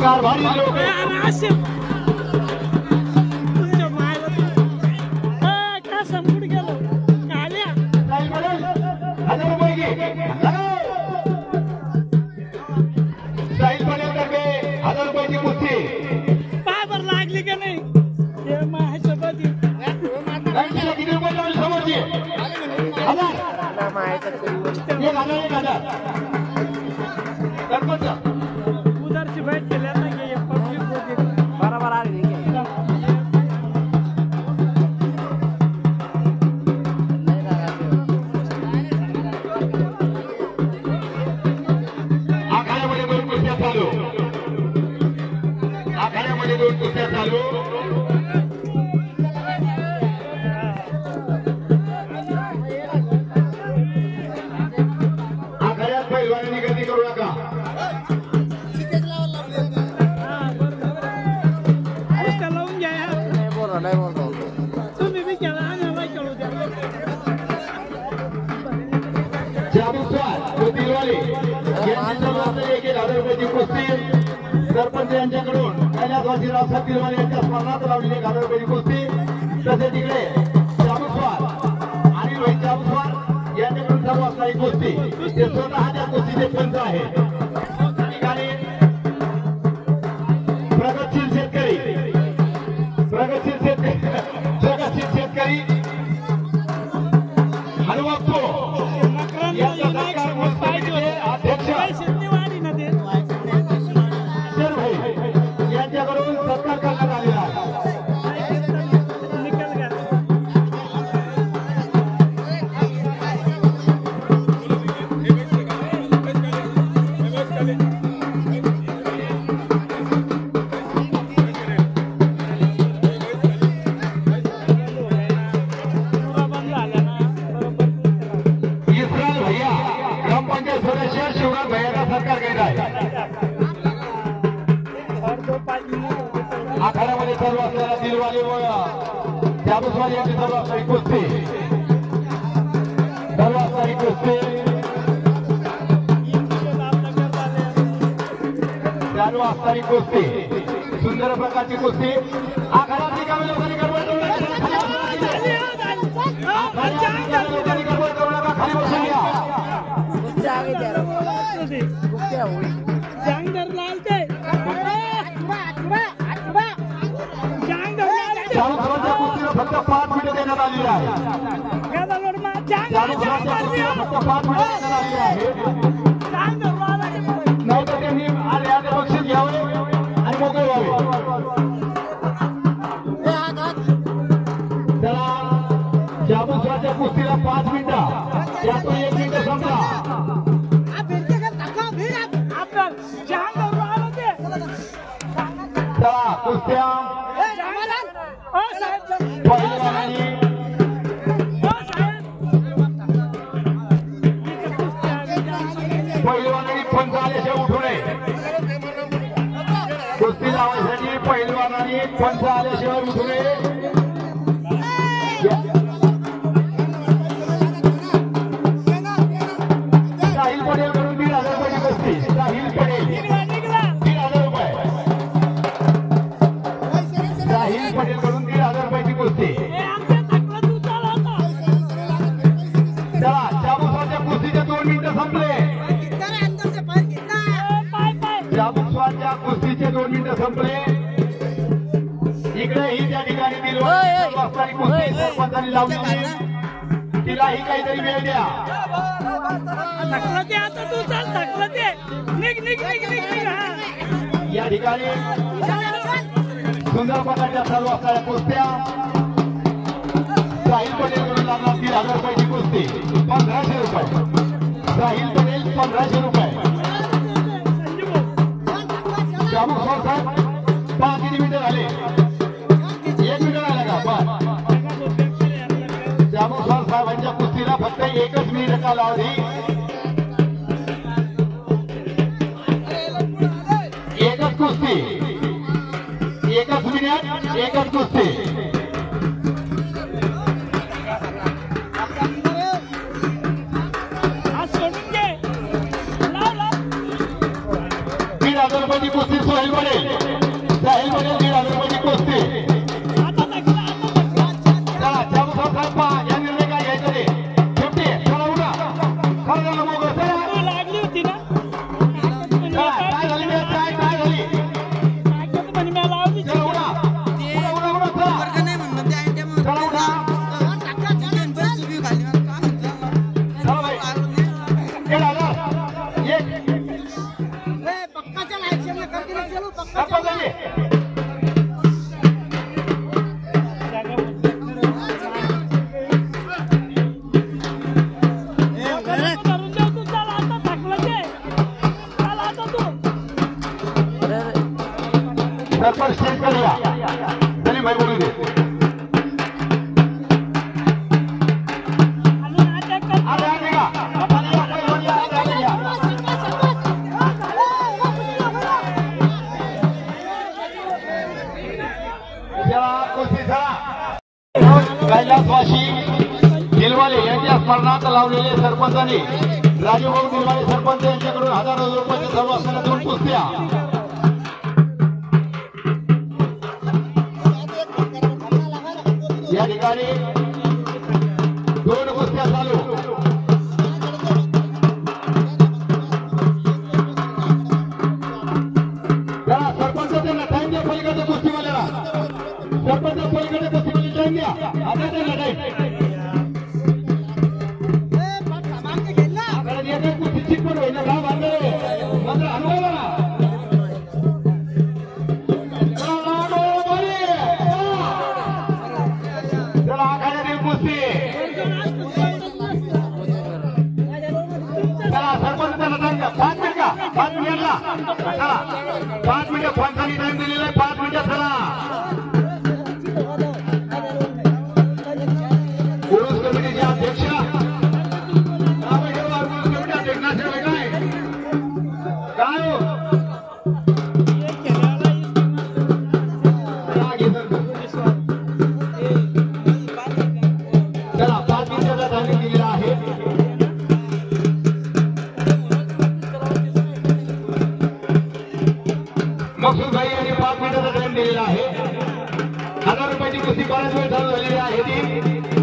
कारभारी लोक साहिल पटेलतर्फे 1000 रुपयाची कुस्ती पायावर लागली का नाही किती रुपये लावले समोरची 1000 सरपंच उधरची बैठ केल्या ना बरोबर आली आखाड्यामध्ये 2 कुस्त्या चालू आखाड्यामध्ये 2 कुस्त्या चालू आखाड्यात पैलवानांनी गर्दी करू नका लावून घ्या नाही बोलतो तुम्ही बी केला आणि आम्हाला कळू द्या दिलवाले यांची 1000 रुपयाची कुस्ती सरपंच यांच्याकडून कैलास वाजीराव दिलवाले यांच्या स्मरणार्थ लावलेली 1000 रुपयाची कुस्ती तसेच तिकडे जाबुस्वार आणि रोहित जाबुस्वार यांच्याकडून सर्व असणारी कुस्ती ते स्वतः त्या कुस्तीचे पंच आहेत ठिकाणी प्रगतशील शेतकरी हनुमंतो अध्यक्ष यांच्याकडून सत्कार करण्यात आलेला आहे आखाड्यामध्ये सर्व असणारा दिलवाले व जाबुस्वार यांची सर्व असणारी कुस्ती चालू असणारी कुस्ती सुंदर प्रकारची कुस्ती आखाड्यात रिकामी लोकांनी गडबड करू नका खाली बसून घ्या फक्त 5 मिनिटं देण्यात आलेली आहे फक्त 5 मिनिटं देण्यात आलेली आहे नाही तर त्यांनी आले बक्षीस घ्यावे आणि मोकळे व्हावे त्याला जाबुस्वारच्या कुस्तीला 5 मिनिटं त्यातून 1 मिनिट संपला चला कुस्त्या पहिलवानांनी पंच आल्याशिवाय उठू नये कुस्ती लावायसाठी पहिलवानांनी पंच आल्याशिवाय उठू नये साहिल पटेल कडून 1500 रुपयाची कुस्ती साहिल पटेल 1500 रुपये साहिल पटेल कडून 1500 रुपयाची कुस्ती चला जाबुस्वारच्या कुस्तीचे 2 मिनिटं संपले जाबुस्वारच्या कुस्तीचे 2 मिनिटं संपले इकडेही त्या ठिकाणी दिलवाली कुस्ती सरपंचांनी लावली तिलाही काहीतरी वेळ द्या या ठिकाणी सुंदर प्रकारच्या चालू असणाऱ्या कुस्त्या साहिल पटेल कडून लागणार 3000 रुपयाची कुस्ती 1500 रुपये साहिल पटेल 1500 रुपये जाबुस्वार साहेब 5 मिनिटं झाले 1 मिनिट झाला का जाबुस्वार साहेबांच्या कुस्तीला फक्त 1 मिनिट कालावधी 1 कुस्ती 1 मिनिट 1 कुस्ती 1,500 रुपयाची कुस्ती सोहेल पडेल 1,500 रुपयाची कुस्ती चला चाबूसा साहेब या निर्णय काय घ्यायचं रे 50 चला उडा खरं झालं मोगल चला लागली होती ना काय झाली काय झाली चला उडा चला उडा सरपंच स्टेज पर या सलीम भाई बोलू दे कैलासवासी दिलवाले यांच्या स्मरणार्थ लावलेले सरपंचांनी राजूभाऊ दिलवाले सरपंच यांच्याकडून हजारो रुपयाच्या सर्व असणाऱ्या 2 कुस्त्या या ठिकाणी 2 कुस्त्या चालू जरा सरपंच त्यांना टाइम द्या पलीकडच्या कुस्तीवाल्याला सरपंच पलीकडच्या कुस्तीवाल्याला टाइम द्या आता त्यांना टाइम कुस्ती चिटपट होईल ना बांधले मात्र अनुभव पाच मिनिटला 5 मिनिटं पंचांनी टाइम दिलेला आहे 5 मिनिटं चला उरुस कमिटीचे अध्यक्ष कमिटी अध्यक्ष काय चला 5 मिनिटाचा टाइमिंग दिलेला आहे मकसूद भाई यांनी 5 मिनिटाचा टाइम दिलेला आहे 1000 रुपयाची कुस्ती बराच वेळ चालू झालेली आहे ती